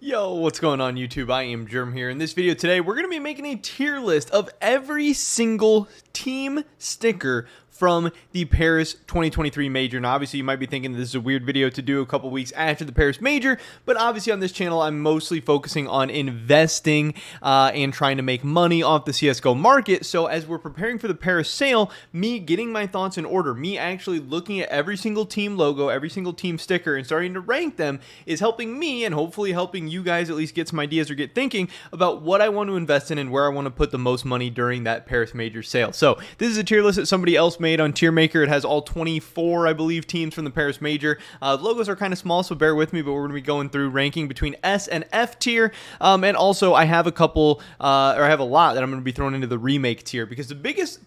Yo, what's going on YouTube? I am Germ here. In this video today, we're going to be making a tier list of every single team sticker from the Paris 2023 Major. Now, obviously, you might be thinking this is a weird video to do a couple weeks after the Paris Major, but obviously on this channel, I'm mostly focusing on investing and trying to make money off the CSGO market. So as we're preparing for the Paris sale, me getting my thoughts in order, me actually looking at every single team logo, every single team sticker, and starting to rank them is helping me and hopefully helping you guys at least get some ideas or get thinking about what I want to invest in and where I want to put the most money during that Paris Major sale. So this is a tier list that somebody else made on TierMaker. It has all 24, I believe, teams from the Paris Major. Logos are kind of small, so bear with me, but we're going to be going through ranking between S and F tier. And also, I have a couple, or I have a lot that I'm going to be throwing into the remake tier, because the biggest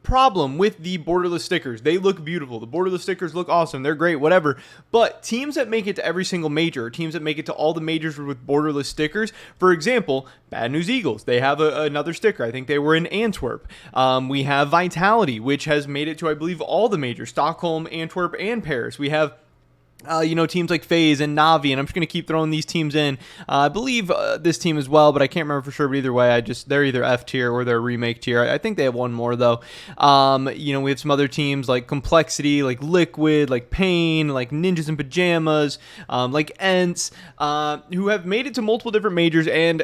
problem with the borderless stickers, they look beautiful, the borderless stickers look awesome, they're great, whatever, but teams that make it to every single major, or teams that make it to all the majors with borderless stickers, for example, Bad News Eagles, they have another sticker. I think they were in Antwerp. We have Vitality, which has made it to, I believe, all the majors, Stockholm, Antwerp, and Paris. We have teams like FaZe and Navi, and I'm just going to keep throwing these teams in. I believe this team as well, but I can't remember for sure. But either way, they're either F tier or they're remake tier. I think they have one more though. We have some other teams like Complexity, like Liquid, like Pain, like Ninjas in Pajamas, like Ents, who have made it to multiple different majors. And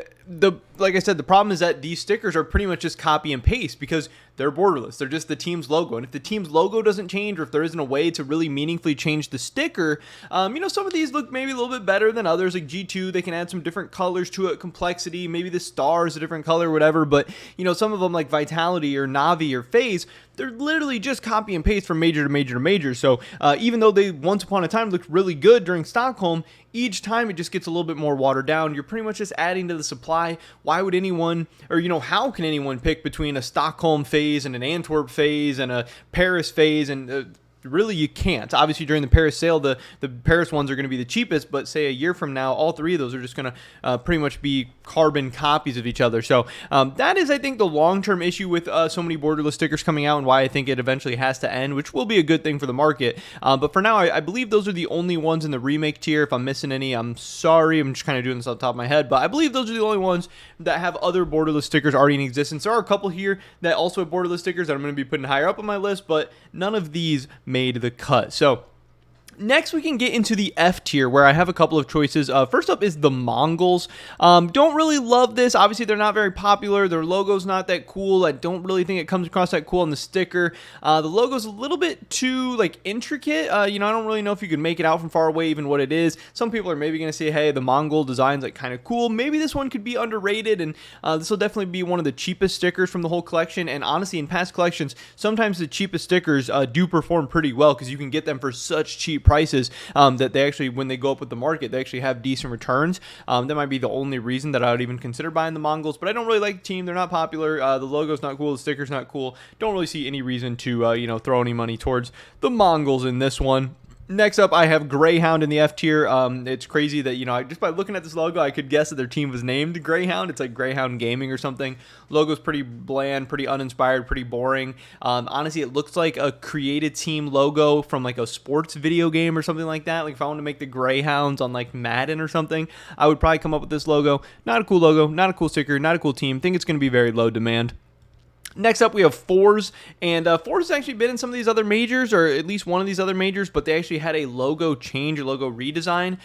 like I said, the problem is that these stickers are pretty much just copy and paste because they're borderless. They're just the team's logo. And if the team's logo doesn't change, or if there isn't a way to really meaningfully change the sticker, some of these look maybe a little bit better than others. Like G2, they can add some different colors to it. Complexity, maybe the star is a different color, whatever. But, some of them like Vitality or Navi or FaZe, they're literally just copy and paste from major to major to major. So even though they once upon a time looked really good during Stockholm, each time it just gets a little bit more watered down. You're pretty much just adding to the supply. Why would anyone, or how can anyone pick between a Stockholm FaZe and an Antwerp FaZe and a Paris FaZe? And really, you can't. Obviously, during the Paris sale, the Paris ones are going to be the cheapest, but say a year from now, all three of those are just going to pretty much be carbon copies of each other. So that is, I think, the long-term issue with so many borderless stickers coming out, and why I think it eventually has to end, which will be a good thing for the market. But for now, I believe those are the only ones in the remake tier. If I'm missing any, I'm sorry. I'm just kind of doing this off the top of my head, but I believe those are the only ones that have other borderless stickers already in existence. There are a couple here that also have borderless stickers that I'm going to be putting higher up on my list, but none of these made the cut. So next, we can get into the F tier, where I have a couple of choices. First up is the Mongols. Don't really love this. Obviously, they're not very popular. Their logo's not that cool. I don't really think it comes across that cool on the sticker. The logo's a little bit too intricate. I don't really know if you can make it out from far away even what it is. Some people are maybe going to say, hey, the Mongol design's kind of cool. Maybe this one could be underrated, and this will definitely be one of the cheapest stickers from the whole collection. And honestly, in past collections, sometimes the cheapest stickers do perform pretty well, because you can get them for such cheap prices that they actually, when they go up with the market, they actually have decent returns. That might be the only reason that I would even consider buying the Mongols, but I don't really like the team. They're not popular. The logo's not cool. The sticker's not cool. Don't really see any reason to throw any money towards the Mongols in this one. Next up, I have Greyhound in the F tier. It's crazy that, just by looking at this logo, I could guess that their team was named Greyhound. It's like Greyhound Gaming or something. Logo's pretty bland, pretty uninspired, pretty boring. Honestly, it looks like a created team logo from a sports video game or something like that. Like if I wanted to make the Greyhounds on Madden or something, I would probably come up with this logo. Not a cool logo, not a cool sticker, not a cool team. Think it's going to be very low demand. Next up, we have Force, and Force has actually been in some of these other majors, or at least one of these other majors, but they actually had a logo change, a logo redesign.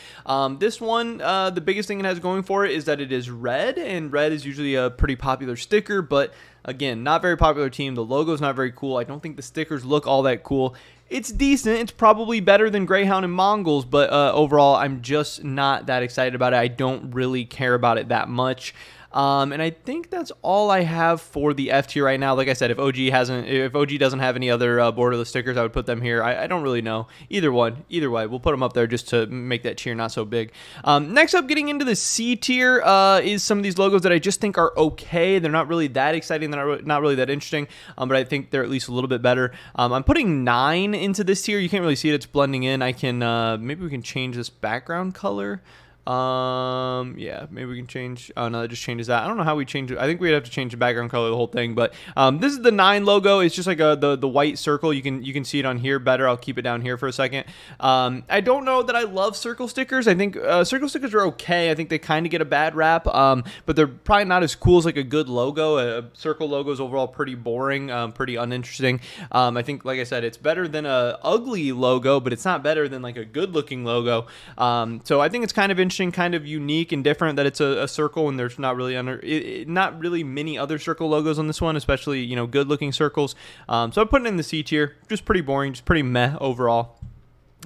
This one, the biggest thing it has going for it is that it is red, and red is usually a pretty popular sticker, but again, not very popular team. The logo's not very cool. I don't think the stickers look all that cool. It's decent. It's probably better than Greyhound and Mongols, but overall, I'm just not that excited about it. I don't really care about it that much. And I think that's all I have for the F tier right now. Like I said, if OG doesn't have any other borderless stickers, I would put them here. I don't really know. Either way, we'll put them up there just to make that tier not so big. Next up, getting into the C tier, is some of these logos that I just think are okay. They're not really that exciting. They're not really that interesting, but I think they're at least a little bit better. I'm putting 9 into this tier. You can't really see it. It's blending in. I can, maybe we can change this background color. Yeah, maybe we can change. Oh no, that just changes that. I don't know how we change it. I think we'd have to change the background color of the whole thing. But this is the 9 logo. It's just like the white circle. You can see it on here better. I'll keep it down here for a second. I don't know that I love circle stickers. I think circle stickers are okay. I think they kind of get a bad rap, but they're probably not as cool as like a good logo. A circle logo is overall pretty boring, pretty uninteresting. I think, like I said, it's better than a ugly logo, but it's not better than like a good looking logo. So I think it's kind of interesting, kind of unique and different that it's a circle, and there's not really not really many other circle logos on this one, especially, you know, good looking circles. So I'm putting it in the C tier. Just pretty boring, just pretty meh overall.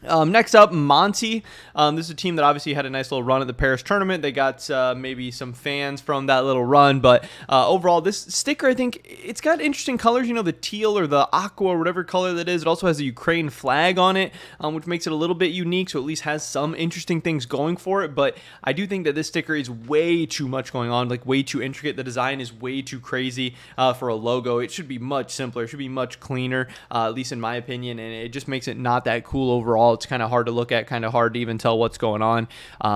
Next up, Monty. This is a team that obviously had a nice little run at the Paris tournament. They got maybe some fans from that little run, but overall, this sticker, I think it's got interesting colors. You know, the teal or the aqua or whatever color that is. It also has the Ukraine flag on it, which makes it a little bit unique, so at least has some interesting things going for it. But I do think that this sticker is way too much going on, like way too intricate. The design is way too crazy for a logo. It should be much simpler. It should be much cleaner, at least in my opinion, and it just makes it not that cool overall. It's kind of hard to look at, kind of hard to even tell what's going on.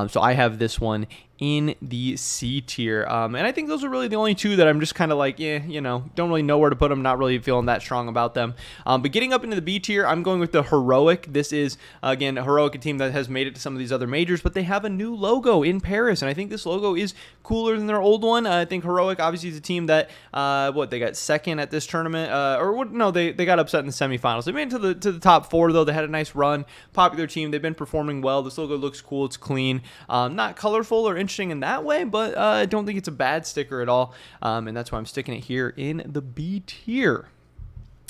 So I have this one in the C tier. And I think those are really the only two that I'm just kind of like, yeah, you know, don't really know where to put them, not really feeling that strong about them. But getting up into the B tier, I'm going with the Heroic. This is, again, a Heroic, a team that has made it to some of these other majors, but they have a new logo in Paris, and I think this logo is cooler than their old one. I think Heroic obviously is a team that, they got second at this tournament, they got upset in the semifinals. They made it to the top 4, though. They had a nice run, popular team. They've been performing well. This logo looks cool. It's clean, not colorful or interesting in that way, but I don't think it's a bad sticker at all, and that's why I'm sticking it here in the B tier.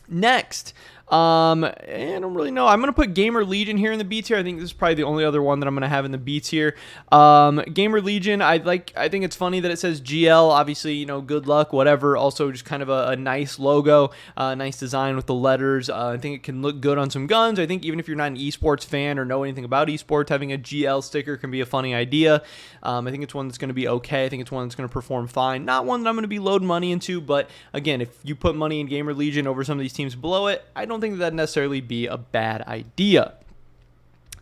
Next, I don't really know. I'm going to put Gamer Legion here in the B tier. I think this is probably the only other one that I'm going to have in the B tier. Gamer Legion, I think it's funny that it says GL. Obviously, you know, good luck, whatever. Also, just kind of a nice logo, nice design with the letters. I think it can look good on some guns. I think even if you're not an esports fan or know anything about esports, having a GL sticker can be a funny idea. I think it's one that's going to be okay. I think it's one that's going to perform fine. Not one that I'm going to be loading money into, but again, if you put money in Gamer Legion over some of these teams below it, I don't think that'd necessarily be a bad idea.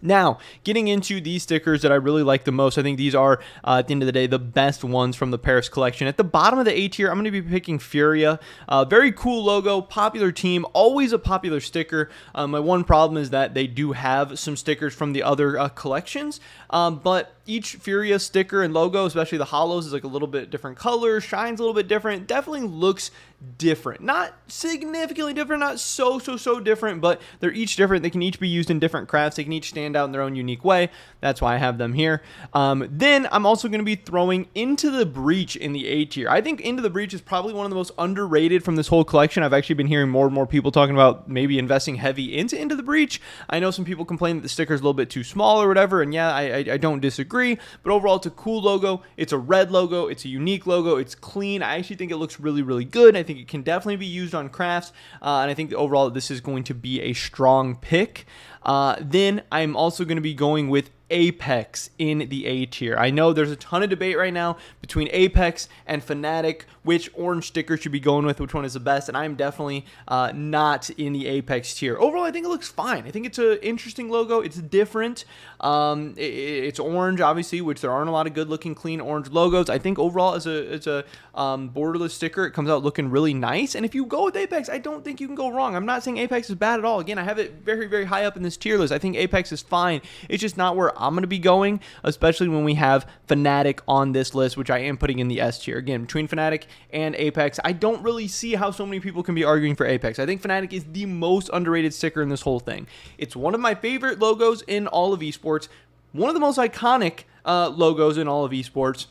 Now, getting into these stickers that I really like the most, I think these are, at the end of the day, the best ones from the Paris collection. At the bottom of the A tier, I'm going to be picking Furia. Very cool logo, popular team, always a popular sticker. My one problem is that they do have some stickers from the other collections, but each Furia sticker and logo, especially the hollows, is like a little bit different color, shines a little bit different, definitely looks different. Not significantly different, not so different, but they're each different. They can each be used in different crafts. They can each stand out in their own unique way. That's why I have them here. Then I'm also going to be throwing Into the Breach in the A tier. I think Into the Breach is probably one of the most underrated from this whole collection. I've actually been hearing more and more people talking about maybe investing heavy into the Breach. I know some people complain that the sticker is a little bit too small or whatever, and yeah, I don't disagree, but overall it's a cool logo. It's a red logo. It's a unique logo. It's clean. I actually think it looks really, really good. I think it can definitely be used on crafts, and I think overall this is going to be a strong pick. Then I'm also going to be going with Apex in the A tier. I know there's a ton of debate right now between Apex and Fnatic, which orange sticker should be going with, which one is the best, and I'm definitely not in the Apex tier. Overall, I think it looks fine. I think it's an interesting logo. It's different. It's orange, obviously, which there aren't a lot of good-looking, clean orange logos. I think overall, as a borderless sticker, it comes out looking really nice, and if you go with Apex, I don't think you can go wrong. I'm not saying Apex is bad at all. Again, I have it very, very high up in this tier list. I think Apex is fine. It's just not where I'm going to be going, especially when we have Fnatic on this list, which I am putting in the S tier. Again, between Fnatic and Apex, I don't really see how so many people can be arguing for Apex. I think Fnatic is the most underrated sticker in this whole thing. It's one of my favorite logos in all of esports, one of the most iconic logos in all of esports.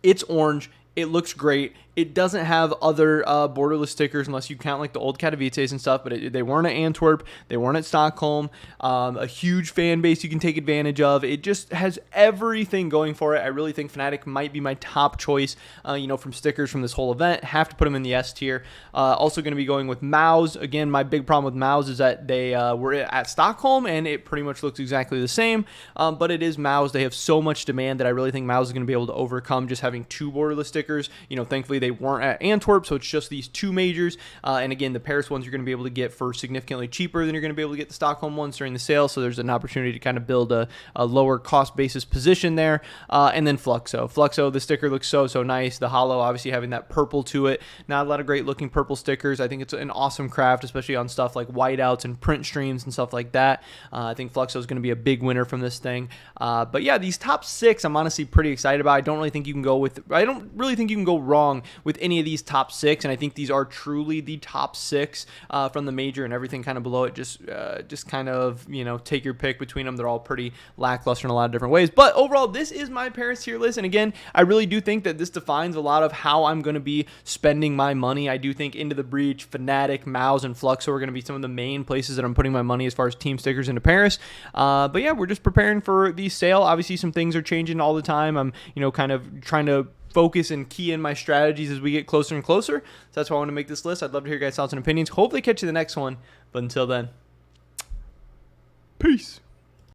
It's orange. It looks great. It doesn't have other borderless stickers unless you count like the old Katowices and stuff, but they weren't at Antwerp. They weren't at Stockholm. A huge fan base you can take advantage of. It just has everything going for it. I really think Fnatic might be my top choice, from stickers from this whole event. Have to put them in the S tier. Also going to be going with Mouse. Again, my big problem with Mouse is that they were at Stockholm, and it pretty much looks exactly the same, but it is Mouse. They have so much demand that I really think Mouse is going to be able to overcome just having 2 borderless stickers stickers. You know, thankfully they weren't at Antwerp, so it's just these 2 majors. And again, the Paris ones you're going to be able to get for significantly cheaper than you're going to be able to get the Stockholm ones during the sale. So there's an opportunity to kind of build a lower cost basis position there. And then Fluxo, the sticker looks so nice. The holo obviously having that purple to it. Not a lot of great looking purple stickers. I think it's an awesome craft, especially on stuff like whiteouts and print streams and stuff like that. I think Fluxo is going to be a big winner from this thing. But yeah, these top 6 I'm honestly pretty excited about. I don't really think you can go wrong with any of these top 6, and I think these are truly the top 6 from the major, and everything kind of below it just kind of, you know, take your pick between them. They're all pretty lackluster in a lot of different ways. But overall, this is my Paris tier list, and again, I really do think that this defines a lot of how I'm going to be spending my money. I do think Into the Breach, Fnatic, MOUZ, and Fluxo are going to be some of the main places that I'm putting my money as far as team stickers into Paris. But yeah, we're just preparing for the sale. Obviously, some things are changing all the time. I'm, you know, kind of trying to focus and key in my strategies as we get closer and closer. So that's why I want to make this list. I'd love to hear your guys' thoughts and opinions. Hopefully catch you in the next one. But until then, peace.